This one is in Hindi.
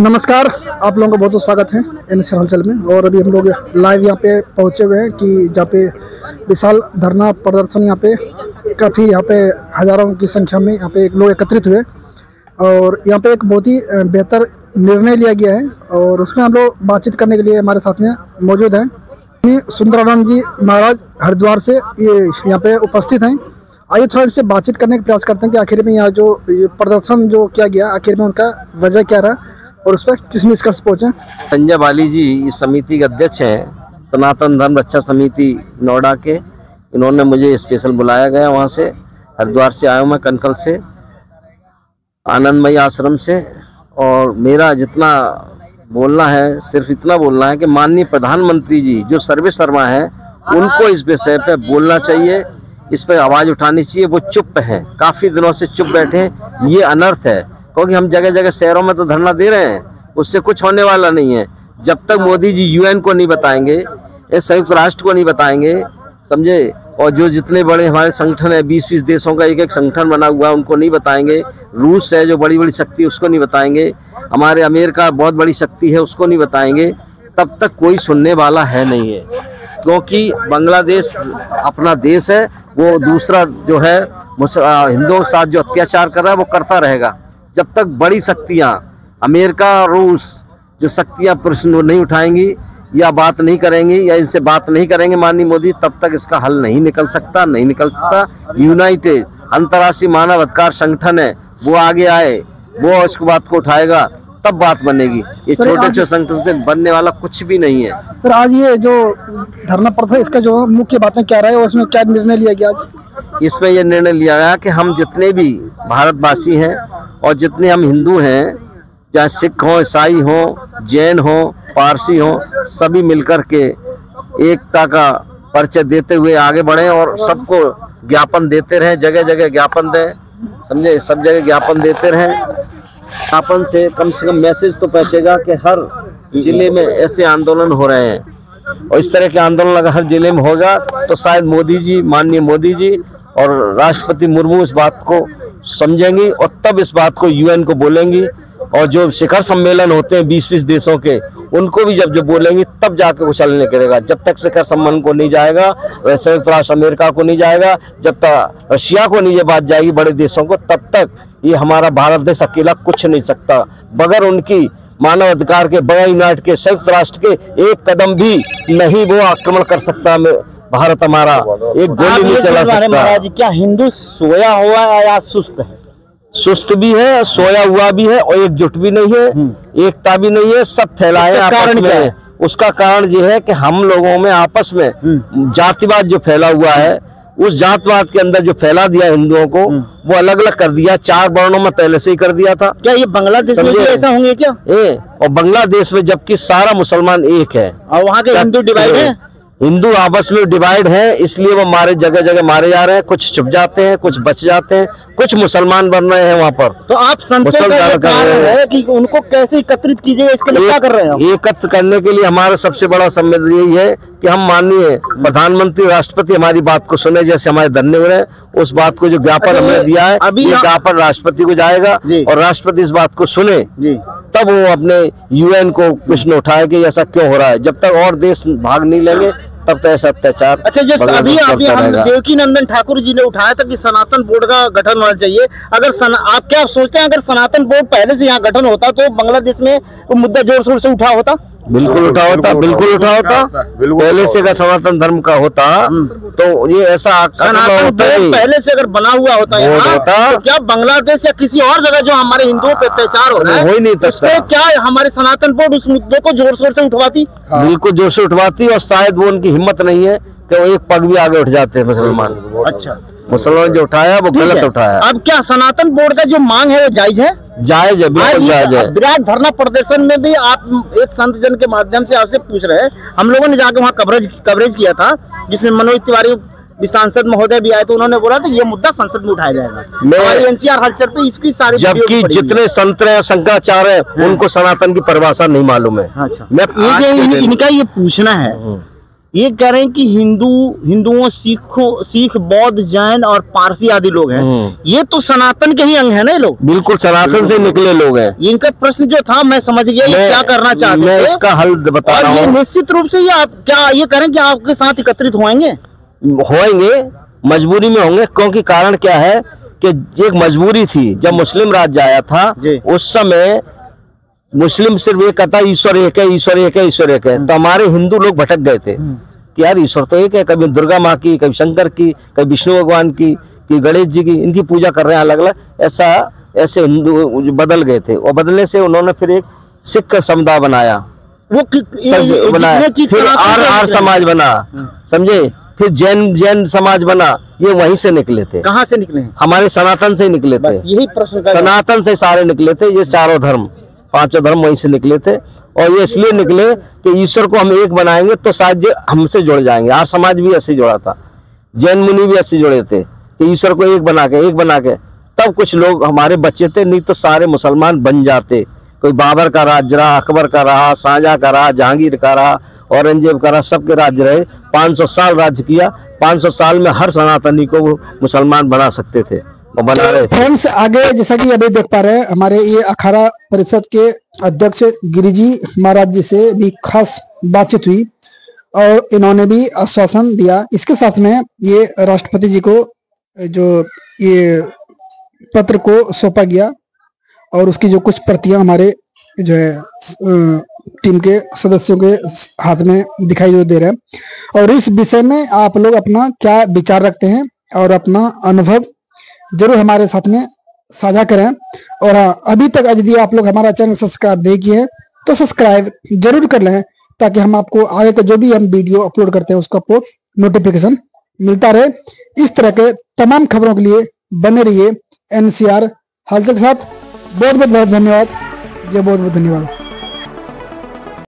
नमस्कार, आप लोगों का बहुत बहुत स्वागत है NSR हलचल में। और अभी हम लोग लाइव यहाँ पे पहुँचे हुए हैं कि जहाँ पे विशाल धरना प्रदर्शन यहाँ पे काफ़ी यहाँ पे हज़ारों की संख्या में यहाँ पे लोग एकत्रित हुए और यहाँ पे एक बहुत ही बेहतर निर्णय लिया गया है और उसमें हम लोग बातचीत करने के लिए हमारे साथ में मौजूद हैं सुंदरानंद जी महाराज हरिद्वार से ये यहाँ पे उपस्थित हैं। आइए थोड़ा इनसे बातचीत करने का प्रयास करते हैं कि आखिर में यहाँ जो प्रदर्शन जो किया गया आखिर में उनका वजह क्या रहा और उस पर किस निष्कर्ष पहुँचे। संजय बाली जी इस समिति के अध्यक्ष हैं, सनातन धर्म रक्षा समिति नोएडा के। इन्होंने मुझे स्पेशल बुलाया गया, वहाँ से हरिद्वार से आया हूँ मैं, कनकल से, आनंदमयी आश्रम से। और मेरा जितना बोलना है सिर्फ इतना बोलना है कि माननीय प्रधानमंत्री जी जो सर्वे सर्वा हैं उनको इस विषय पे बोलना चाहिए, इस पर आवाज़ उठानी चाहिए। वो चुप हैं, काफ़ी दिनों से चुप बैठे हैं। ये अनर्थ है क्योंकि हम जगह जगह शहरों में तो धरना दे रहे हैं, उससे कुछ होने वाला नहीं है। जब तक मोदी जी UN को नहीं बताएंगे, संयुक्त राष्ट्र को नहीं बताएंगे, समझे, और जो जितने बड़े हमारे संगठन है 20-20 देशों का एक संगठन बना हुआ है उनको नहीं बताएंगे, रूस है जो बड़ी बड़ी शक्ति उसको नहीं बताएंगे, हमारे अमेरिका बहुत बड़ी शक्ति है उसको नहीं बताएंगे, तब तक कोई सुनने वाला है नहीं है। क्योंकि बांग्लादेश अपना देश है, वो दूसरा जो है हिंदुओं के साथ जो अत्याचार कर रहा है वो करता रहेगा। जब तक बड़ी शक्तियां अमेरिका रूस जो शक्तियां प्रश्न नहीं उठाएंगी या बात नहीं करेंगी या इनसे बात नहीं करेंगे माननीय मोदी, तब तक इसका हल नहीं निकल सकता। यूनाइटेड अंतर्राष्ट्रीय मानव अधिकार संगठन है, वो आगे आए, वो इस बात को उठाएगा, तब बात बनेगी। ये छोटे छोटे संगठन से बनने वाला कुछ भी नहीं है। सर आज ये जो धरना प्रदर्शन इसका जो मुख्य बातें क्या रहा है और उसमें क्या निर्णय लिया गया आज? इसमें यह निर्णय लिया गया कि हम जितने भी भारतवासी हैं और जितने हम हिंदू हैं, चाहे सिख हों, ईसाई हों, जैन हों, पारसी हों, सभी मिलकर के एकता का परिचय देते हुए आगे बढ़ें और सबको ज्ञापन देते रहें, जगह जगह ज्ञापन दें, समझे, सब जगह ज्ञापन देते रहें। ज्ञापन से कम मैसेज तो पहुंचेगा कि हर जिले में ऐसे आंदोलन हो रहे हैं और इस तरह के आंदोलन अगर हर जिले में होगा तो शायद मोदी जी, माननीय मोदी जी और राष्ट्रपति मुर्मू इस बात को समझेंगी और तब इस बात को UN को बोलेंगी। और जो शिखर सम्मेलन होते हैं 20-20 देशों के, उनको भी जब बोलेंगी तब जाकर कुछ चलने करेगा। जब तक शिखर सम्मेलन को नहीं जाएगा, संयुक्त राष्ट्र अमेरिका को नहीं जाएगा, जब तक रशिया को नहीं ये बात जाएगी बड़े देशों को, तब तक ये हमारा भारत देश अकेला कुछ नहीं सकता। बगैर उनकी मानव अधिकार के, बगैर यूनाइटेड के, संयुक्त राष्ट्र के एक कदम भी नहीं वो आक्रमण कर सकता। भारत हमारा एक गोली नहीं चला सकता। महाराज क्या हिंदू सोया हुआ है या सुस्त है? सुस्त भी है, सोया हुआ भी है और एकजुट भी नहीं है, एकता भी नहीं है, सब फैलाए आपस में। उसका कारण ये है कि हम लोगों में आपस में जातिवाद जो फैला हुआ है, उस जातवाद के अंदर जो फैला दिया हिंदुओं को, वो अलग अलग कर दिया। 4 वर्णों में पहले से ही कर दिया था। क्या ये बांग्लादेश में भी ऐसा होंगे क्या? और बांग्लादेश में जबकि सारा मुसलमान एक है और वहाँ के हिंदू डिवाइड है, हिंदू आपस में डिवाइड है, इसलिए वो मारे जगह जगह मारे जा रहे हैं। कुछ छुप जाते हैं, कुछ बच जाते हैं, कुछ मुसलमान बन रहे हैं वहाँ पर। तो आप संतों का है कि उनको कैसे एकत्रित कीजिएगा, इसके लिए क्या कर रहे हैं? एकत्र करने के लिए हमारा सबसे बड़ा संवेदन यही है कि हम माननीय प्रधानमंत्री राष्ट्रपति हमारी बात को सुने, जैसे हमारे धन्य हो रहे हैं। उस बात को जो ज्ञापन हमने दिया है, अभी ये ज्ञापन राष्ट्रपति को जाएगा और राष्ट्रपति इस बात को सुने, तब वो अपने UN को प्रश्न उठाए कि ऐसा क्यों हो रहा है। जब तक और देश भाग नहीं लेंगे तब तक ऐसा अत्याचार। अच्छा, जो अभी हम देवकी नंदन ठाकुर जी ने उठाया था कि सनातन बोर्ड का गठन होना चाहिए, अगर आप क्या सोचते हैं अगर सनातन बोर्ड पहले से यहाँ गठन होता तो बांग्लादेश में वो मुद्दा जोर शोर से उठा होता? बिल्कुल उठा होता, बिल्कुल उठा होता। पहले से अगर सनातन धर्म का होता तो ये ऐसा सनातन पहले से अगर बना हुआ होता तो क्या बांग्लादेश या किसी और जगह जो हमारे हिंदुओं पे अत्याचार हो रहा है हो ही नहीं सकता, तो क्या हमारे सनातन बोर्ड उस मुद्दे को जोर शोर से उठवाती? बिल्कुल जोर से उठवाती और शायद वो उनकी हिम्मत नहीं है कि वो एक पग भी आगे उठ जाते हैं मुसलमान। अच्छा, मुसलमान जो उठाया वो गलत उठाया। अब क्या सनातन बोर्ड का जो मांग है वो जायज है? जायज है, बिल्कुल जायज है। विराट धरना प्रदर्शन में भी आप एक संत जन के माध्यम से आपसे पूछ रहे हैं, हम लोगों ने जाकर वहाँ कवरेज किया था जिसमें मनोज तिवारी भी सांसद महोदय भी आए, तो उन्होंने बोला था ये मुद्दा संसद में उठाया जाएगा। हमारी NCR हलचल पे इसकी सारी, जबकि जितने संत हैं, शंकराचार्य हैं, उनको सनातन की परिभाषा नहीं मालूम है। अच्छा, मैं इनका ये पूछना है ये कह रहे हैं कि हिंदुओं, सिख, बौद्ध, जैन और पारसी आदि लोग हैं। ये तो सनातन के ही अंग है ना, ये लोग बिल्कुल सनातन से निकले लोग हैं। इनका प्रश्न जो था मैं समझ गया ये क्या करना चाहते मैं थे। इसका हल बता रहा हूँ। निश्चित रूप से ये आप क्या ये करें कि आपके साथ एकत्रित होंगे, मजबूरी में होंगे, क्योंकि कारण क्या है कि एक मजबूरी थी। जब मुस्लिम राज्य आया था उस समय मुस्लिम सिर्फ ये कहता ईश्वर एक है, ईश्वर एक है, ईश्वर एक है। तो हमारे हिंदू लोग भटक गए थे कि यार ईश्वर तो एक है, कभी दुर्गा माँ की, कभी शंकर की, कभी विष्णु भगवान की, गणेश जी की, इनकी पूजा कर रहे हैं अलग अलग। ऐसे हिंदू बदल गए थे और बदलने से उन्होंने फिर एक सिख समुदाय बनाया, बनाया, फिर आर समाज बना, समझे, फिर जैन समाज बना। ये वहीं से निकले थे। कहाँ से निकले हैं? हमारे सनातन से निकले थे। यही प्रश्न, सनातन से सारे निकले थे। ये चारों धर्म, पांचों धर्म वहीं से निकले थे। और ये इसलिए निकले कि ईश्वर को हम एक बनाएंगे तो शायद हमसे जुड़ जाएंगे। आर समाज भी ऐसे जुड़ा था, जैन मुनि भी ऐसे जुड़े थे कि ईश्वर को एक बना के तब कुछ लोग हमारे बच्चे थे, नहीं तो सारे मुसलमान बन जाते। कोई बाबर का राज रहा, अकबर का रहा, शाहजहां का रहा, जहांगीर का रहा, औरंगजेब का रहा, सबके राज्य रहे। 500 साल राज्य किया। 500 साल में हर सनातनी को वो मुसलमान बना सकते थे और बना रहे थे। फ्रेंड्स, आगे जैसा कि अभी देख पा रहे हैं, हमारे ये अखाड़ा परिषद के अध्यक्ष गिरिजी महाराज जी से भी खास बातचीत हुई और इन्होंने भी आश्वासन दिया। इसके साथ में ये राष्ट्रपति जी को जो ये पत्र को सौंपा गया और उसकी जो कुछ प्रतियां हमारे जो है टीम के सदस्यों के हाथ में दिखाई दे रहे हैं। और इस विषय में आप लोग अपना क्या विचार रखते हैं और अपना अनुभव जरूर हमारे साथ में साझा करें। और हाँ, अभी तक यदि आप लोग हमारा चैनल सब्सक्राइब नहीं किए हैं तो सब्सक्राइब जरूर कर लें, ताकि हम आपको आगे का जो भी हम वीडियो अपलोड करते हैं उसका नोटिफिकेशन मिलता रहे। इस तरह के तमाम खबरों के लिए बने रहिए NCR हलचल के साथ। बहुत बहुत धन्यवाद। बहुत बहुत धन्यवाद।